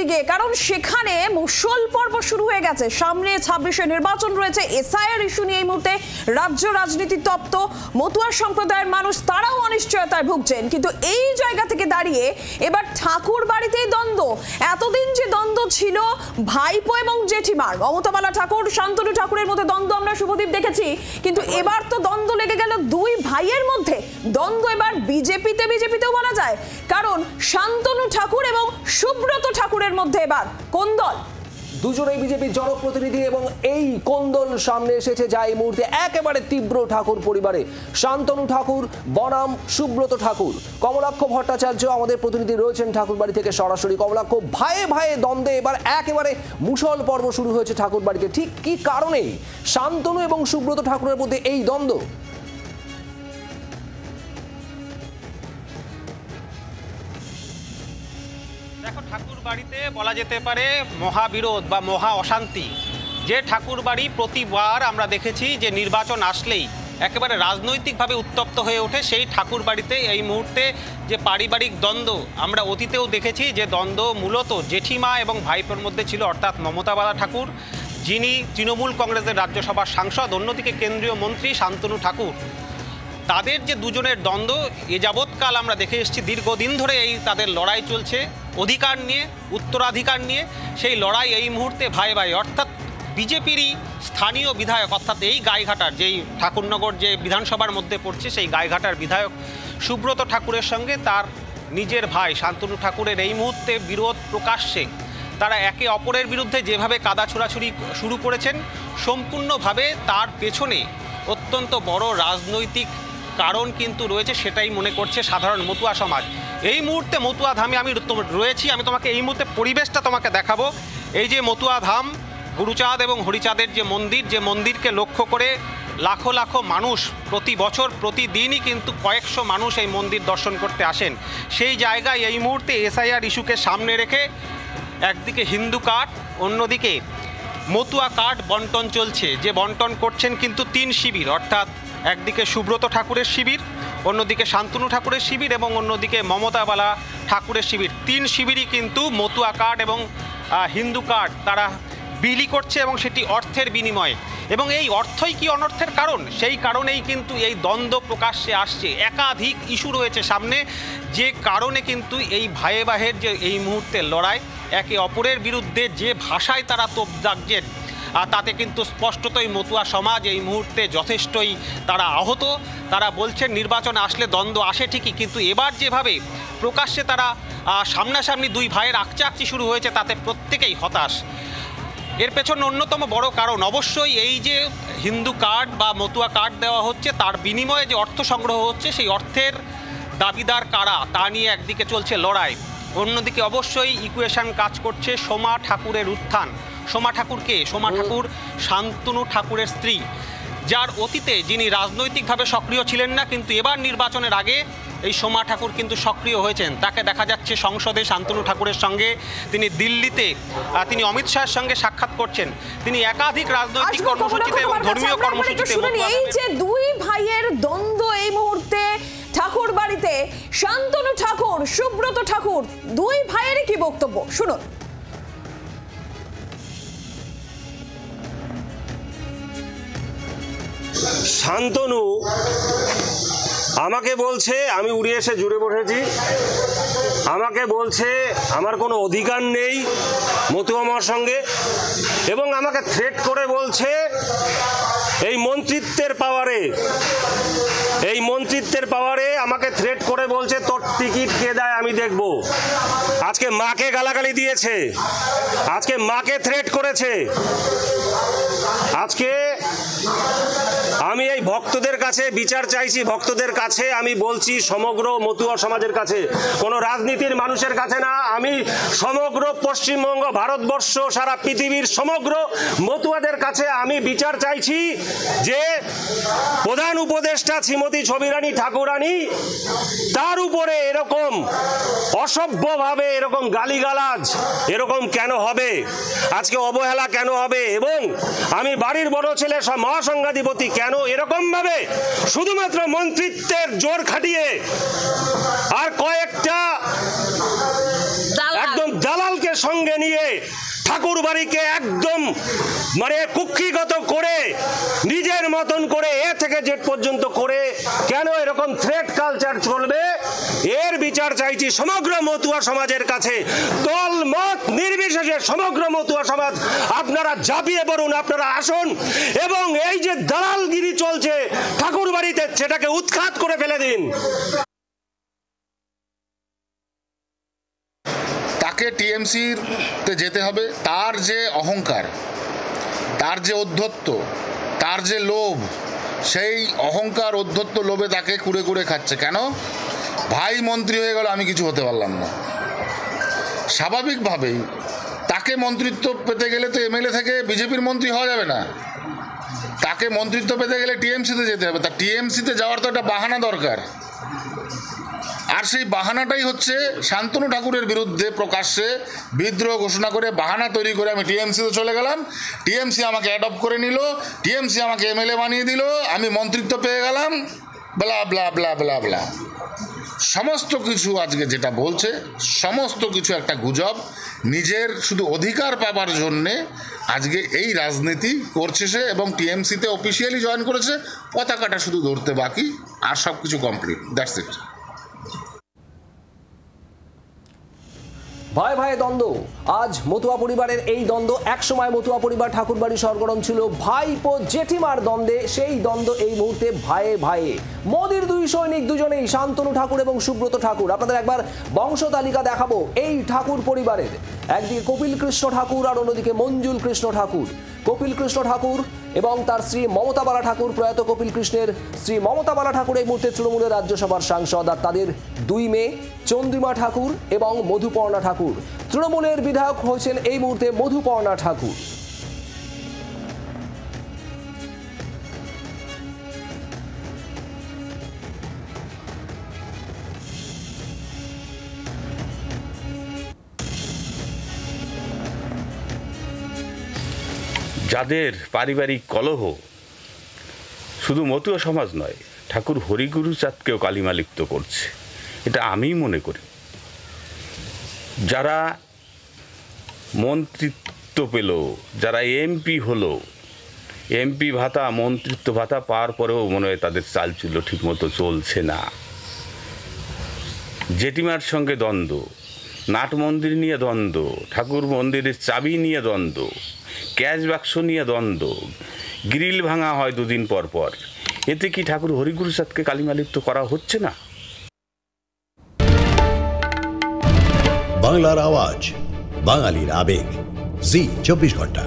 দিকে, কারণ সেখানে মুষল পর্ব শুরু হয়ে গেছে। সামনে 26শে নির্বাচন রয়েছে। এসআইআর ইস্যু নিয়ে এই মুহূর্তে রাজ্য রাজনীতি তপ্ত। মতুয়া সম্প্রদায়ের মানুষ তারাও অনিশ্চয়তায় ভুগছেন। কিন্তু এই জায়গা থেকে দাঁড়িয়ে এবার ঠাকুর বাড়িতেই দ্বন্দ্ব। এতদিন যে দ্বন্দ্ব ছিল ভাইপো এবং জেঠিমার, মমতাবালা ঠাকুর শান্তনু ঠাকুরের মধ্যে দ্বন্দ্ব আমরা শুভদীপ দেখেছি, কিন্তু এবার তো দ্বন্দ্ব লেগে গেল দুই ভাইয়ের মধ্যে। দ্বন্দ্ব এবার বিজেপিতেও বলা যায়, কারণ শান্তনু ঠাকুর এবং সুব্রত ঠাকুরের মধ্যে এবার কোন্দল। দুজনেই বিজেপির জনপ্রতিনিধি এবং এই কোন্দল সামনে এসেছে যা এই মুহূর্তে একেবারে তীব্র ঠাকুর পরিবারে। শান্তনু ঠাকুর বনাম সুব্রত ঠাকুর। কমলাক্ষ ভট্টাচার্য আমাদের প্রতিনিধি রয়েছেন ঠাকুর বাড়ি থেকে সরাসরি। কমলাক্ষ, ভাইয়ে ভাইয়ে দ্বন্দ্বে এবার একেবারে মুষল পর্ব শুরু হয়েছে ঠাকুর বাড়িতে। ঠিক কি কারণে শান্তনু এবং সুব্রত ঠাকুরের মধ্যে এই দ্বন্দ্ব? দেখো, ঠাকুর বাড়িতে বলা যেতে পারে মহাবিরোধ বা মহা অশান্তি। যে ঠাকুর বাড়ি প্রতিবার আমরা দেখেছি যে নির্বাচন আসলেই একেবারে রাজনৈতিকভাবে উত্তপ্ত হয়ে ওঠে, সেই ঠাকুর বাড়িতে এই মুহূর্তে যে পারিবারিক দ্বন্দ্ব আমরা অতীতেও দেখেছি, যে দ্বন্দ্ব মূলত জেঠিমা এবং ভাইপোর মধ্যে ছিল, অর্থাৎ মমতাবালা ঠাকুর যিনি তৃণমূল কংগ্রেসের রাজ্যসভার সাংসদ, অন্যদিকে কেন্দ্রীয় মন্ত্রী শান্তনু ঠাকুর। তাদের যে দুজনের দ্বন্দ্ব এ যাবৎকাল আমরা দেখে এসেছি, দীর্ঘদিন ধরে এই তাদের লড়াই চলছে অধিকার নিয়ে, উত্তরাধিকার নিয়ে। সেই লড়াই এই মুহূর্তে ভাই ভাই, অর্থাৎ বিজেপিরই স্থানীয় বিধায়ক, অর্থাৎ এই গাইঘাটার, যেই ঠাকুরনগর যে বিধানসভার মধ্যে পড়ছে, সেই গাইঘাটার বিধায়ক সুব্রত ঠাকুরের সঙ্গে তার নিজের ভাই শান্তনু ঠাকুরের এই মুহূর্তে বিরোধ প্রকাশ্যে। তারা একে অপরের বিরুদ্ধে যেভাবে কাদা ছোড়াছুড়ি শুরু করেছেন, সম্পূর্ণভাবে তার পেছনে অত্যন্ত বড় রাজনৈতিক কারণ কিন্তু রয়েছে, সেটাই মনে করছে সাধারণ মতুয়া সমাজ। এই মুহূর্তে মতুয়া ধামে আমি রয়েছি, আমি তোমাকে এই মুহূর্তে পরিবেশটা তোমাকে দেখাবো। এই যে মতুয়া ধাম, গুরুচাঁদ এবং হরিচাঁদের যে মন্দিরকে লক্ষ্য করে লাখো লাখো মানুষ প্রতি বছর প্রতিদিনই কিন্তু কয়েকশো মানুষ এই মন্দির দর্শন করতে আসেন। সেই জায়গায় এই মুহূর্তে এসআইআর ইস্যুকে সামনে রেখে একদিকে হিন্দু কার্ড, অন্যদিকে মতুয়া কার্ড বন্টন চলছে। যে বন্টন করছেন কিন্তু তিন শিবির, অর্থাৎ একদিকে সুব্রত ঠাকুরের শিবির, অন্যদিকে শান্তনু ঠাকুরের শিবির এবং অন্যদিকে মমতাবালা ঠাকুরের শিবির। তিন শিবিরই কিন্তু মতুয়া কার্ড এবং হিন্দু কার্ড তারা বিলি করছে, এবং সেটি অর্থের বিনিময়ে। এবং এই অর্থই কি অনর্থের কারণ, সেই কারণেই কিন্তু এই দ্বন্দ্ব প্রকাশ্যে আসছে। একাধিক ইস্যু রয়েছে সামনে, যে কারণে কিন্তু এই ভাইয়ে ভাইয়ের যে এই মুহূর্তের লড়াই, একে অপরের বিরুদ্ধে যে ভাষায় তারা তোপ দাগছেন, তাতে কিন্তু স্পষ্টতই মতুয়া সমাজ এই মুহূর্তে যথেষ্টই তারা আহত। তারা বলছেন নির্বাচন আসলে দ্বন্দ্ব আসে ঠিকই, কিন্তু এবার যেভাবে প্রকাশ্যে তারা সামনাসামনি দুই ভাইয়ের আকচাকচি শুরু হয়েছে, তাতে প্রত্যেকেই হতাশ। এর পেছনে অন্যতম বড় কারণ অবশ্যই এই যে হিন্দু কার্ড বা মতুয়া কার্ড দেওয়া হচ্ছে, তার বিনিময়ে যে অর্থ সংগ্রহ হচ্ছে, সেই অর্থের দাবিদার কারা তা নিয়ে একদিকে চলছে লড়াই, অন্যদিকে অবশ্যই ইকুয়েশন কাজ করছে সোমা ঠাকুরের উত্থান। সোমা ঠাকুরকে, সোমা ঠাকুর শান্তনু ঠাকুরের স্ত্রী, যার অতীতে যিনি রাজনৈতিকভাবে সক্রিয় ছিলেন না, কিন্তু এবার নির্বাচনের আগে এই সোমা ঠাকুর কিন্তু সক্রিয় হয়েছেন। তাকে দেখা যাচ্ছে সংসদে শান্তনু ঠাকুরের সঙ্গে, তিনি দিল্লিতে তিনি অমিত শাহের সঙ্গে সাক্ষাৎ করছেন, তিনি একাধিক রাজনৈতিক কর্মসূচিতে এবং ধর্মীয় কর্মসূচিতে। এই যে দুই ভাইয়ের দ্বন্দ্ব এই মুহূর্তে ঠাকুর বাড়িতে, শান্তনু ঠাকুর, সুব্রত ঠাকুর, দুই ভাইয়েরই কি বক্তব্য শুনুন। শান্তনু আমাকে বলছে, আমি উড়ে এসে জুড়ে বসেছি, আমাকে বলছে আমার কোনো অধিকার নেই মতুয়া আমার সঙ্গে, এবং আমাকে থ্রেট করে বলছে এই মন্ত্রিত্বের পাওয়ারে আমাকে থ্রেট করে বলছে তোর টিকিট কে দেয় আমি দেখব। আজকে মাকে গালাগালি দিয়েছে, আজকে মাকে থ্রেট করেছে। আজকে আমি এই ভক্তদের কাছে বিচার চাইছি, ভক্তদের কাছে আমি বলছি, সমগ্র মতুয়া সমাজের কাছে, কোনো রাজনীতির মানুষের কাছে না, আমি সমগ্র পশ্চিমবঙ্গ, ভারতবর্ষ, সারা পৃথিবীর সমগ্র মতুয়াদের কাছে আমি বিচার চাইছি যে প্রধান উপদেষ্টা শ্রীমতী ছবিরানী ঠাকুরানী, তার উপরে এরকম অসভ্যভাবে এরকম গালিগালাজ এরকম কেন হবে, আজকে অবহেলা কেন হবে, এবং আমি বাড়ির বড় ছেলে মহাসংঘাধিপতি কেন এরকম ভাবে শুধুমাত্র মন্ত্রিত্বের জোর খাটিয়ে আর কয়েকটা একদম দালালকে সঙ্গে ঠাকুর বাড়িকে একদম মানে কুক্ষিগত করে নিজের মতন করে এ থেকে জেড পর্যন্ত করে কেন এরকম থ্রেট কালচার চলবে, এর বিচার চাইছি সমগ্র মতুয়া সমাজের কাছে। দল মত নির্বিশেষে সমগ্র মতুয়া সমাজ আপনারা ঝাঁপিয়ে পড়ুন, আপনারা আসুন এবং এই যে দালালগিরি চলছে ঠাকুর বাড়িতে সেটাকে উৎখাত করে ফেলে দিন। তাকে টিএমসিতে যেতে হবে। তার যে অহংকার, তার যে ঔদ্ধত্য, তার যে লোভ, সেই অহংকার ঔদ্ধত্য লোভে তাকে কুড়ে কুড়ে খাচ্ছে। কেন? ভাই মন্ত্রী হয়ে গেল, আমি কিছু হতে পারলাম না। স্বাভাবিকভাবেই তাকে মন্ত্রিত্ব পেতে গেলে তো এমএলএ থেকে বিজেপির মন্ত্রী হওয়া যাবে না, তাকে মন্ত্রিত্ব পেতে গেলে টিএমসিতে যেতে হবে। তা টিএমসিতে যাওয়ার তো একটা বাহানা দরকার, আর সেই বাহানাটাই হচ্ছে শান্তনু ঠাকুরের বিরুদ্ধে প্রকাশ্যে বিদ্রোহ ঘোষণা করে বাহানা তৈরি করে আমি টিএমসিতে চলে গেলাম, টিএমসি আমাকে অ্যাডপ্ট করে নিল, টিএমসি আমাকে এমএলএ বানিয়ে দিল, আমি মন্ত্রিত্ব পেয়ে গেলাম, ব্লা ব্লা ব্লা ব্লা ব্লা। সমস্ত কিছু আজকে যেটা বলছে সমস্ত কিছু একটা গুজব। নিজের শুধু অধিকার পাবার জন্যে আজকে এই রাজনীতি করছে সে, এবং টিএমসিতে অফিসিয়ালি জয়েন করেছে, পতাকাটা শুধু ধরতে বাকি, আর সব কিছু কমপ্লিট। That's it. ভাই ভাই দ্বন্দ্ব, আজ মতুয়া পরিবারের এই দ্বন্দ্ব। এক সময় মতুয়া পরিবার ঠাকুরবাড়ি সরগরম ছিল ভাইপো জেঠিমার দ্বন্দ্বে, সেই দ্বন্দ্ব এই মুহূর্তে ভাইয়ে ভাইয়ে। মোদির দুই সৈনিক দুজনেই, শান্তনু ঠাকুর এবং সুব্রত ঠাকুর। আপনাদের একবার বংশ তালিকা দেখাবো এই ঠাকুর পরিবারের। একদিকে কপিল কৃষ্ণ ঠাকুর আর অন্যদিকে মঞ্জুল কৃষ্ণ ঠাকুর। কপিল কৃষ্ণ ঠাকুর এবং তার স্ত্রী মমতা বালা ঠাকুর, প্রয়াত কপিল কৃষ্ণের স্ত্রী মমতা বালা ঠাকুর এই মুহূর্তে তৃণমূলের রাজ্যসভার সাংসদ, আর তাদের দুই মেয়ে চন্দ্রিমা ঠাকুর এবং মধুপর্ণা ঠাকুর। তৃণমূলের বিধায়ক হয়েছেন এই মুহূর্তে মধুপর্ণা ঠাকুর। যাদের পারিবারিক কলহ শুধু মতুয়া সমাজ নয়, ঠাকুর হরিগুরু চাঁদকেও কালিমালিপ্ত করছে, এটা আমি মনে করি। যারা মন্ত্রিত্ব পেল, যারা এমপি হলো, এমপি ভাতা মন্ত্রিত্ব ভাতা পাওয়ার পরেও মনে হয় তাদের চালচুলো ঠিকমতো চলছে না। জেঠিমার সঙ্গে দ্বন্দ্ব, নাট মন্দির নিয়ে দ্বন্দ্ব, ঠাকুর মন্দিরের চাবি নিয়ে দ্বন্দ্ব, ক্যাশ বাক্স নিয়ে দ্বন্দ্ব, গ্রিল ভাঙা হয় দুদিন পর পর। এতে কি ঠাকুর হরিগুরু চাঁদকে কালিমালিপ্ত করা হচ্ছে না? বাংলার আওয়াজ, বাঙালির আবেগ, জি 24 ঘন্টা।